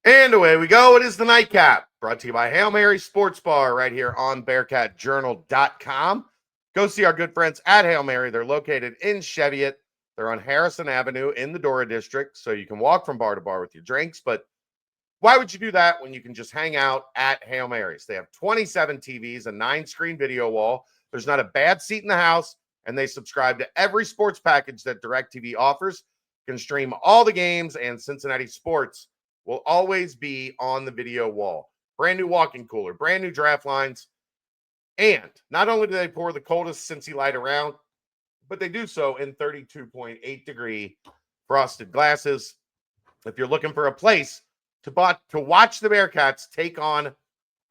And away we go. It is the Nightcap, brought to you by Hail Mary Sports Bar right here on BearcatJournal.com. Go see our good friends at Hail Mary. They're located in Cheviot. They're on Harrison Avenue in the Dora District, so you can walk from bar to bar with your drinks. But why would you do that when you can just hang out at Hail Mary's? They have 27 TVs, a 9-screen video wall. There's not a bad seat in the house, and they subscribe to every sports package that DirecTV offers. You can stream all the games, and Cincinnati sports will always be on the video wall. Brand new walk-in cooler, brand new draft lines. And not only do they pour the coldest Cincy Light around, but they do so in 32.8 degree frosted glasses. If you're looking for a place to watch the Bearcats take on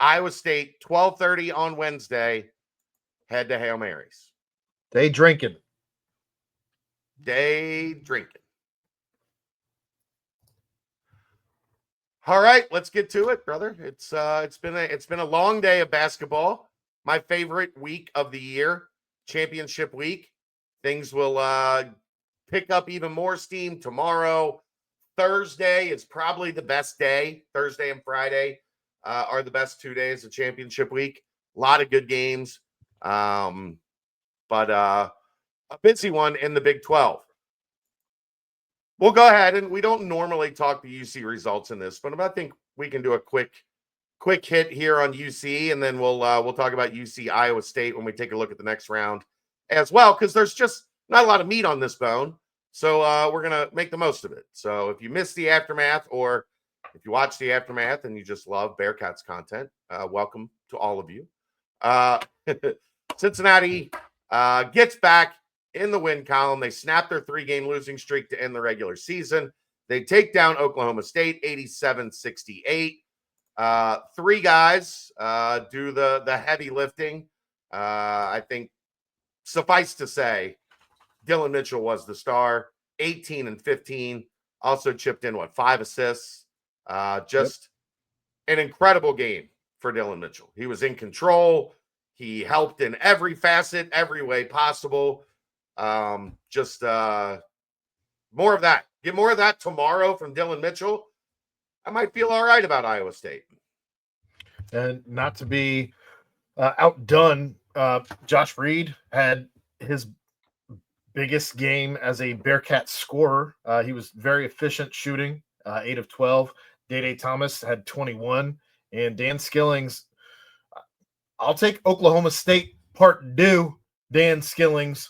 Iowa State 12:30 on Wednesday, head to Hail Mary's. Day drinking. All right, let's get to it, brother. It's been a long day of basketball. My favorite week of the year, championship week. Things will pick up even more steam tomorrow. Thursday is probably the best day. Thursday and Friday are the best 2 days of championship week. A lot of good games, but a busy one in the Big 12. We'll go ahead, and we don't normally talk the UC results in this, but I think we can do a quick hit here on UC, and then we'll talk about UC Iowa State when we take a look at the next round as well, because there's just not a lot of meat on this bone. So we're going to make the most of it. So if you missed the aftermath, or if you watch the aftermath and you just love Bearcats content, welcome to all of you. Cincinnati gets back in the win column. They snap their 3-game losing streak to end the regular season. They take down Oklahoma State 87-68. 3 guys do the heavy lifting. I think suffice to say, Dylan Mitchell was the star, 18 and 15, also chipped in, 5 assists. Just an incredible game for Dylan Mitchell. He was in control. He helped in every facet, every way possible. Just more of that. Get more of that tomorrow from Dylan Mitchell. I might feel all right about Iowa State. And not to be outdone, Josh Reed had his biggest game as a Bearcat scorer. He was very efficient shooting, 8 of 12. Day Thomas had 21. And Dan Skillings, I'll take Oklahoma State part due Dan Skillings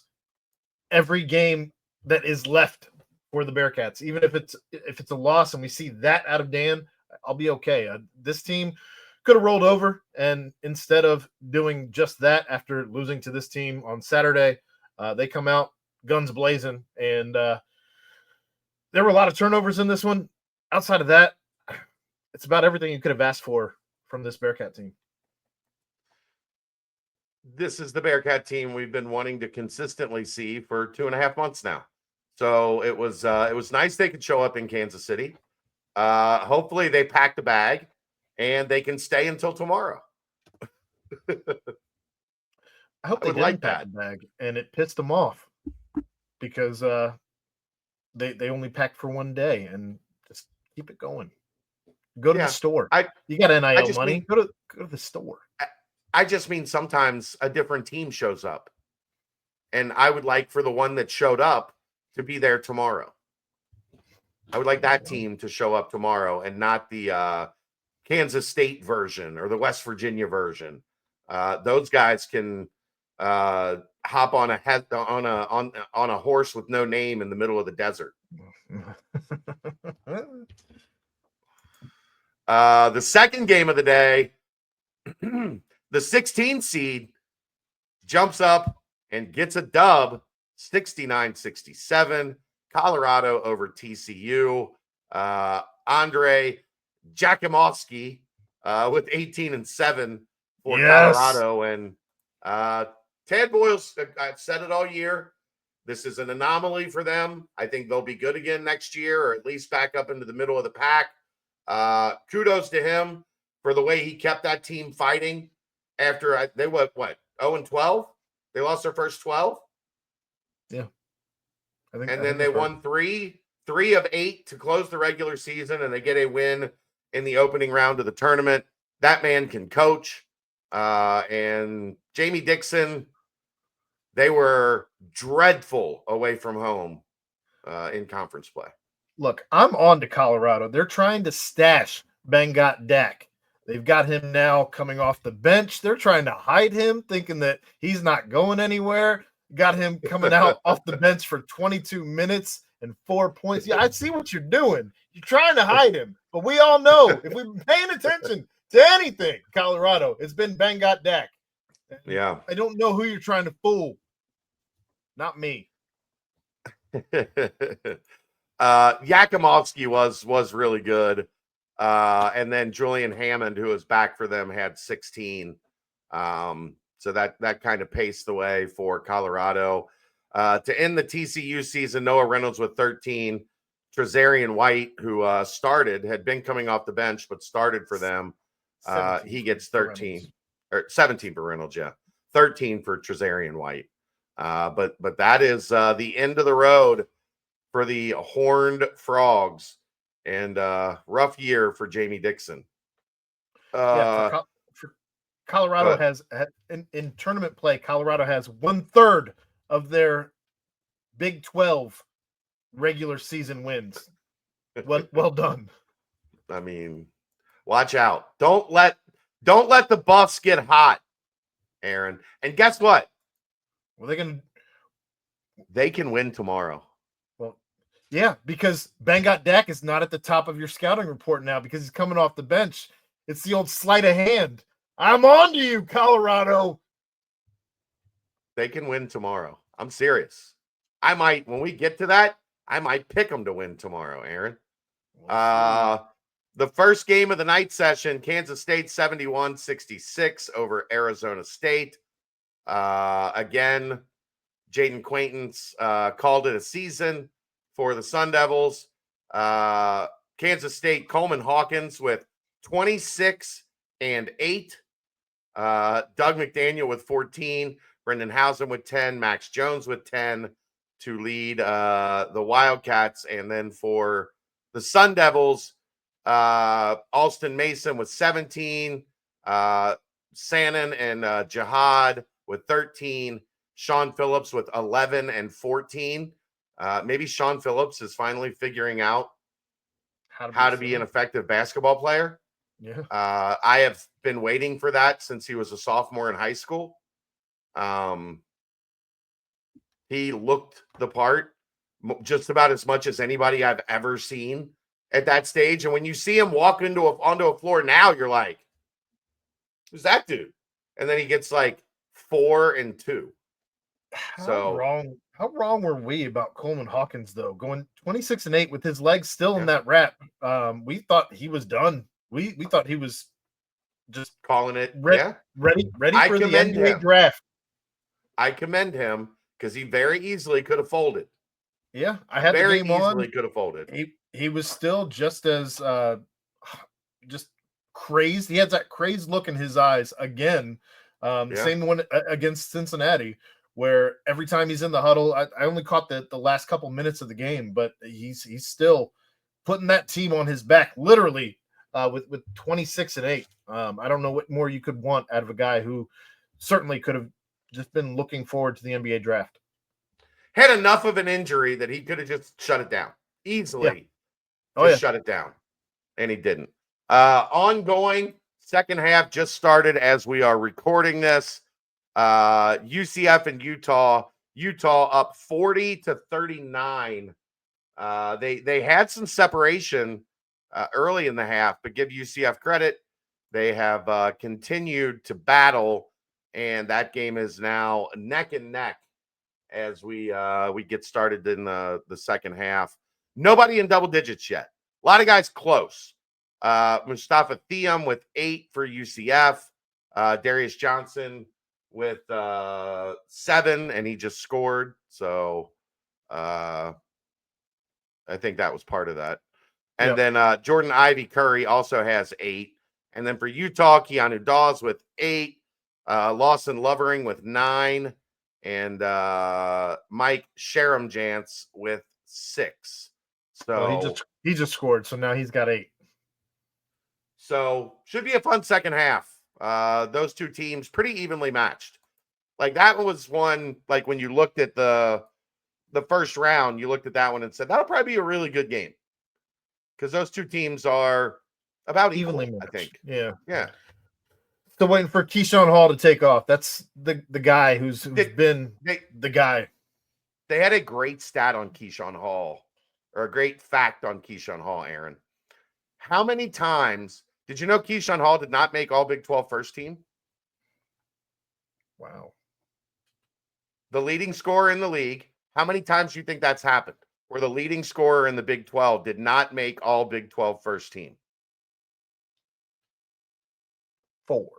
every game that is left for the Bearcats. Even if it's a loss and we see that out of Dan, I'll be okay. This team could have rolled over, and instead of doing just that after losing to this team on Saturday, they come out guns blazing, and there were a lot of turnovers in this one. Outside of that, it's about everything you could have asked for from this Bearcat team. This is the Bearcat team we've been wanting to consistently see for 2.5 months now. So it was nice they could show up in Kansas City. Hopefully they packed a bag and they can stay until tomorrow. I hope they didn't pack a bag and it pissed them off, because they only packed for one day, and just keep it going. Go to the store. You got NIL money. Go to the store. I just mean sometimes a different team shows up, and I would like for the one that showed up to be there tomorrow. I would like that team to show up tomorrow, and not the Kansas State version or the West Virginia version. Those guys can hop on a horse with no name in the middle of the desert. The second game of the day, the 16 seed jumps up and gets a dub, 69-67. Colorado over TCU. Andre Jakimovsky with 18 and 7 for Colorado. And Tad Boyle's, I've said it all year, this is an anomaly for them. I think they'll be good again next year, or at least back up into the middle of the pack. Kudos to him for the way he kept that team fighting after they went, 0-12? They lost their first 12? Yeah. And then they won three of 8 to close the regular season, and they get a win in the opening round of the tournament. That man can coach. And Jamie Dixon, they were dreadful away from home in conference play. Look, I'm on to Colorado. They're trying to stash Bengot Dak. They've got him now coming off the bench. They're trying to hide him, thinking that he's not going anywhere. Got him coming out off the bench for 22 minutes and 4 points. Yeah, I see what you're doing. You're trying to hide him. But we all know, if we've been paying attention to anything, Colorado, it's been Bengot Dak. Yeah. I don't know who you're trying to fool. Not me. Yakimovsky was really good. And then Julian Hammond, who was back for them, had 16. So that kind of paced the way for Colorado. To end the TCU season, Noah Reynolds with 13. Trezarian White, who had been coming off the bench, but started for them. He gets 13 or 17 for Reynolds. Yeah. 13 for Trezarian White. But that is the end of the road for the Horned Frogs, and rough year for Jamie Dixon. For Colorado has in tournament play. Colorado has 1/3 of their Big 12 regular season wins. Well done. I mean, watch out! Don't let the Buffs get hot, Aaron. And guess what? Well, they can win tomorrow. Well, yeah, because Bengot Dak is not at the top of your scouting report now because he's coming off the bench. It's the old sleight of hand. I'm on to you, Colorado. They can win tomorrow. I'm serious. I might, when we get to that, I might pick them to win tomorrow, Aaron. The first game of the night session, Kansas State 71-66 over Arizona State. Again, Jaden Quaintance called it a season for the Sun Devils. Kansas State, Coleman Hawkins with 26 and 8. Doug McDaniel with 14. Brendan Housen with 10. Max Jones with 10 to lead the Wildcats. And then for the Sun Devils, Alston Mason with 17. Sannon and Jihad with 13. Sean Phillips with 11 and 14. Maybe Sean Phillips is finally figuring out how to be an effective basketball player. Yeah. I have been waiting for that since he was a sophomore in high school. He looked the part just about as much as anybody I've ever seen at that stage. And when you see him walk onto a floor now, you're like, who's that dude? And then he gets like 4 and 2. How wrong were we about Coleman Hawkins though? Going 26 and 8 with his legs still in that wrap. We thought he was done. We thought he was just calling it ready for the NBA draft. I commend him because he very easily could have folded. Yeah, I had the game on. Very easily could have folded. He was still just as just crazed. He had that crazed look in his eyes again. Same one against Cincinnati, where every time he's in the huddle, I only caught the last couple minutes of the game, but he's still putting that team on his back, literally, with 26 and 8. I don't know what more you could want out of a guy who certainly could have just been looking forward to the NBA draft. Had enough of an injury that he could have just shut it down easily. Shut it down, and he didn't. Ongoing second half just started as we are recording this. UCF and Utah up 40-39. They had some separation early in the half, but give UCF credit. They have continued to battle, and that game is now neck and neck as we get started in the second half. Nobody in double digits yet. A lot of guys close. Mustafa Thiam with 8 for UCF. Darius Johnson with 7, and he just scored. So I think that was part of that. And then Jordan Ivy Curry also has 8. And then for Utah, Keanu Dawes with 8. Lawson Lovering with 9. And Mike Sharamjance with 6. So he just scored, so now he's got 8. So should be a fun second half. Those two teams pretty evenly matched. Like that one was one, like when you looked at the first round, you looked at that one and said, that'll probably be a really good game. Because those two teams are about equal, Evenly I matched. think. Yeah. Yeah. Still waiting for Keyshawn Hall to take off. That's the guy who's been the guy. They had a great stat on Keyshawn Hall, or a great fact on Keyshawn Hall, Aaron. How many times did you know Keyshawn Hall did not make all Big 12 first team? Wow. The leading scorer in the league. How many times do you think that's happened? Where the leading scorer in the Big 12 did not make all Big 12 first team? 4.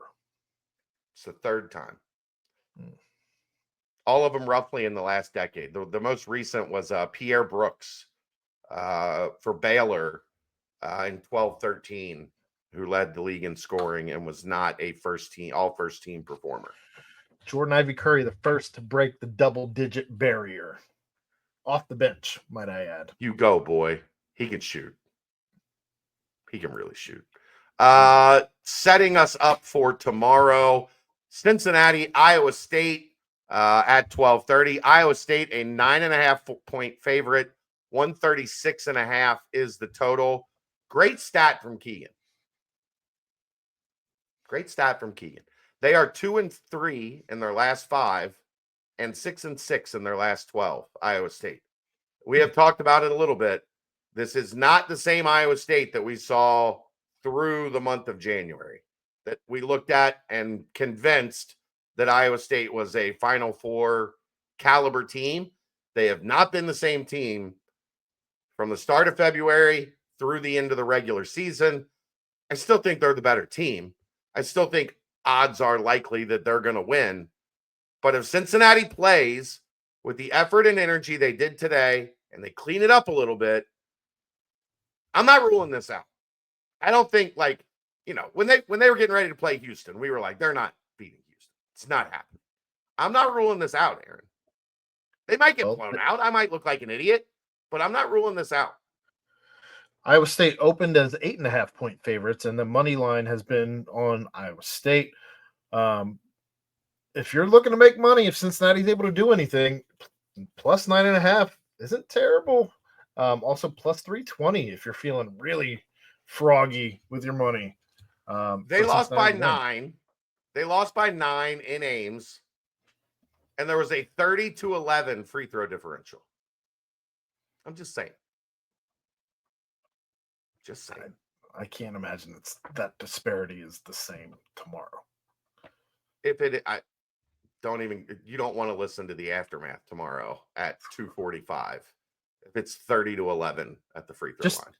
It's the third time. Hmm. All of them roughly in the last decade. The most recent was Pierre Brooks for Baylor in 12-13, who led the league in scoring and was not a all first team performer. Jordan Ivy Curry, the first to break the double-digit barrier. Off the bench, might I add. You go, boy. He can shoot. He can really shoot. Setting us up for tomorrow, Cincinnati, Iowa State at 12:30. Iowa State, a 9.5-point favorite. 136.5 is the total. Great stat from Keegan. Great stat from Keegan. They are 2-3 in their last 5 and 6-6 in their last 12, Iowa State. We have talked about it a little bit. This is not the same Iowa State that we saw through the month of January, that we looked at and convinced that Iowa State was a Final Four caliber team. They have not been the same team from the start of February through the end of the regular season. I still think they're the better team. I still think odds are likely that they're going to win. But if Cincinnati plays with the effort and energy they did today and they clean it up a little bit, I'm not ruling this out. I don't think, like, you know, when they were getting ready to play Houston, we were like, they're not beating Houston. It's not happening. I'm not ruling this out, Aaron. They might get blown out. I might look like an idiot, but I'm not ruling this out. Iowa State opened as 8.5-point favorites, and the money line has been on Iowa State. If you're looking to make money, if Cincinnati's able to do anything, plus 9.5 isn't terrible. Also, plus 320 if you're feeling really froggy with your money. They lost by 9. They lost by 9 in Ames, and there was a 30-11 free throw differential. I'm just saying. Just saying. I can't imagine that disparity is the same tomorrow. You don't want to listen to the aftermath tomorrow at 2:45. If it's 30-11 at the free throw line.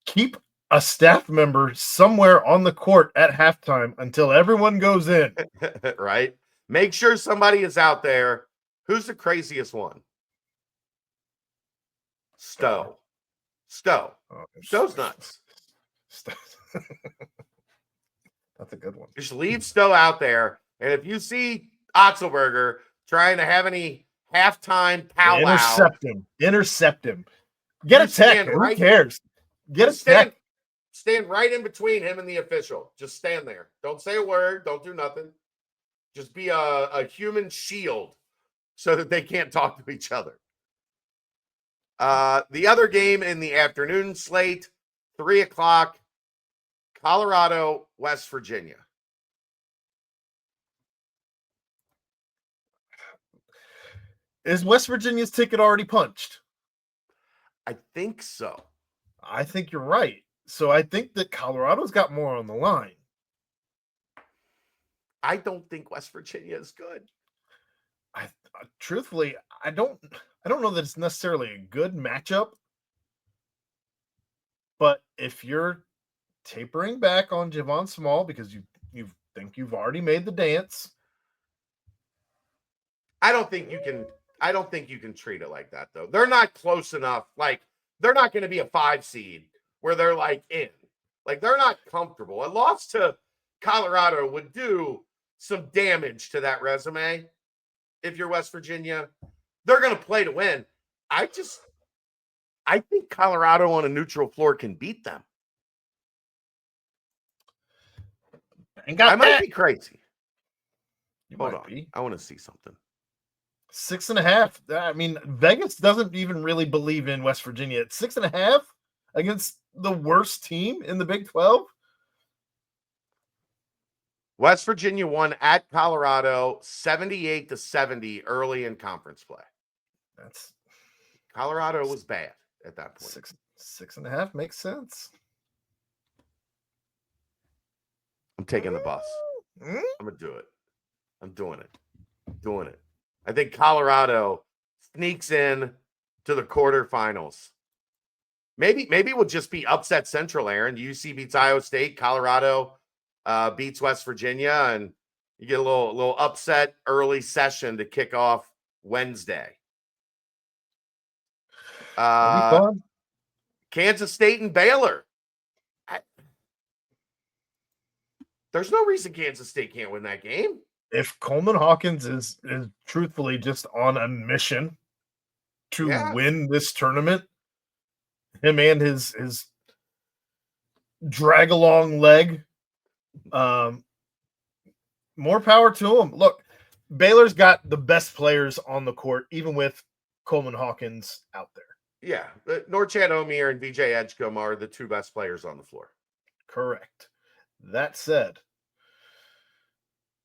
Keep a staff member somewhere on the court at halftime until everyone goes in. Right? Make sure somebody is out there. Who's the craziest one? Stowe. Stowe's nuts. That's a good one. Just leave Stowe out there. And if you see Otzelberger trying to have any halftime powwow, intercept him. Get a tech. Who cares? Get a tech. Stand right in between him and the official. Just stand there. Don't say a word. Don't do nothing. Just be a human shield so that they can't talk to each other. The other game in the afternoon slate, 3:00, Colorado, West Virginia. Is West Virginia's ticket already punched? I think so. I think you're right. So I think that Colorado's got more on the line. I don't think West Virginia is good. Truthfully, I don't know that it's necessarily a good matchup. But if you're tapering back on Javon Small because you think you've already made the dance, I don't think you can treat it like that, though. They're not close enough. Like, they're not going to be a 5 seed where they're like in. Like, they're not comfortable. A loss to Colorado would do some damage to that resume. If you're West Virginia, they're going to play to win. I think Colorado on a neutral floor can beat them. Ain't got I might that. be crazy. You Hold might on. be. I want to see something. 6.5. I mean, Vegas doesn't even really believe in West Virginia. At 6.5 against the worst team in the Big 12. West Virginia won at Colorado 78-70 early in conference play. That's Colorado was bad at that point. 6.5 makes sense. I'm taking the bus. Mm-hmm. I'm gonna do it. I'm doing it. Doing it. I think Colorado sneaks in to the quarterfinals. Maybe we'll just be upset central, Aaron. UC beats Iowa State, Colorado beats West Virginia, and you get a little upset early session to kick off Wednesday. That'd be fun. Kansas State and Baylor. There's no reason Kansas State can't win that game. If Coleman Hawkins is truthfully just on a mission to win this tournament, him and his drag along leg, more power to him. Look, Baylor's got the best players on the court, even with Coleman Hawkins out there. Yeah, Norchad Omier and VJ Edgecombe are the two best players on the floor. Correct. That said,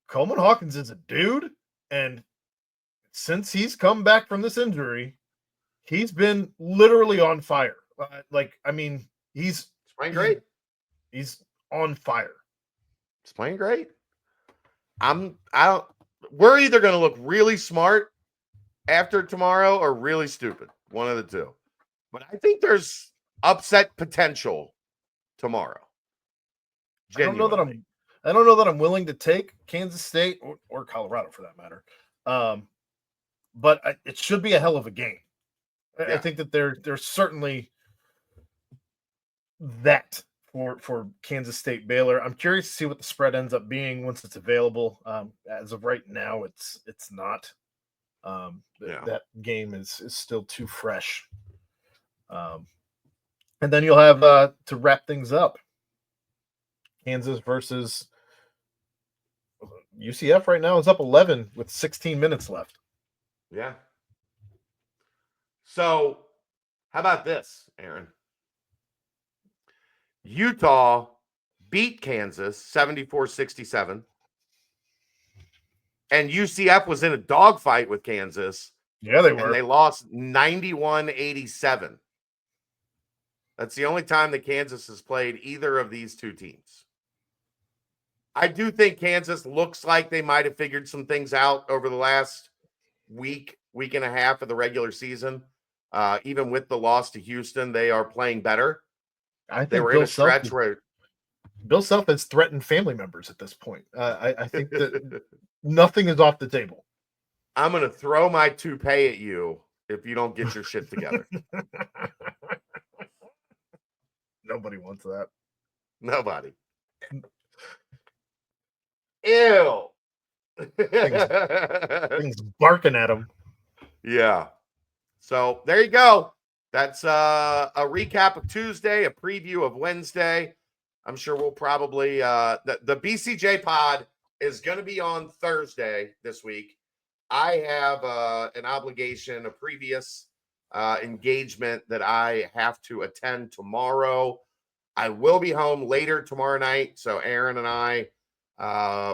Coleman Hawkins is a dude, and since he's come back from this injury, he's been literally on fire. He's playing great. He's on fire. He's playing great. We're either going to look really smart after tomorrow or really stupid. One of the two. But I think there's upset potential tomorrow. Genuinely. I don't know that I'm willing to take Kansas State or Colorado for that matter. But it should be a hell of a game. I think that there's certainly that for Kansas State Baylor. I'm curious to see what the spread ends up being once it's available. As of right now, it's not. That game is still too fresh. And then you'll have to wrap things up. Kansas versus UCF right now is up 11 with 16 minutes left. Yeah. So, how about this, Aaron? Utah beat Kansas 74-67. And UCF was in a dogfight with Kansas. Yeah, they were. And they lost 91-87. That's the only time that Kansas has played either of these two teams. I do think Kansas looks like they might have figured some things out over the last week and a half of the regular season. Even with the loss to Houston, they are playing better. I think they were in a stretch where Bill Self has threatened family members at this point. I think that nothing is off the table. I'm going to throw my toupee at you if you don't get your shit together. Nobody wants that. Nobody. Ew. Things barking at him. Yeah. So there you go. That's a recap of Tuesday, a preview of Wednesday. I'm sure we'll probably the BCJ pod is going to be on Thursday this week. I have an obligation, a previous engagement that I have to attend tomorrow. I will be home later tomorrow night, so Aaron and I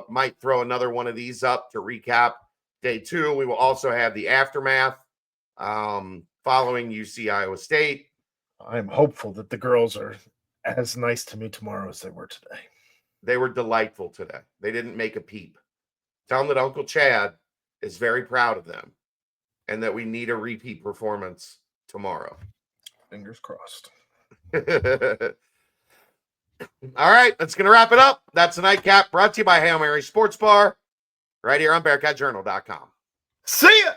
might throw another one of these up to recap day 2. We will also have the aftermath following UC Iowa State. I'm hopeful that the girls are as nice to me tomorrow as they were today. They were delightful today. They didn't make a peep. Tell them that Uncle Chad is very proud of them and that we need a repeat performance tomorrow. Fingers crossed. All right, that's going to wrap it up. That's the Nightcap brought to you by Hail Mary Sports Bar right here on BearcatJournal.com. See ya!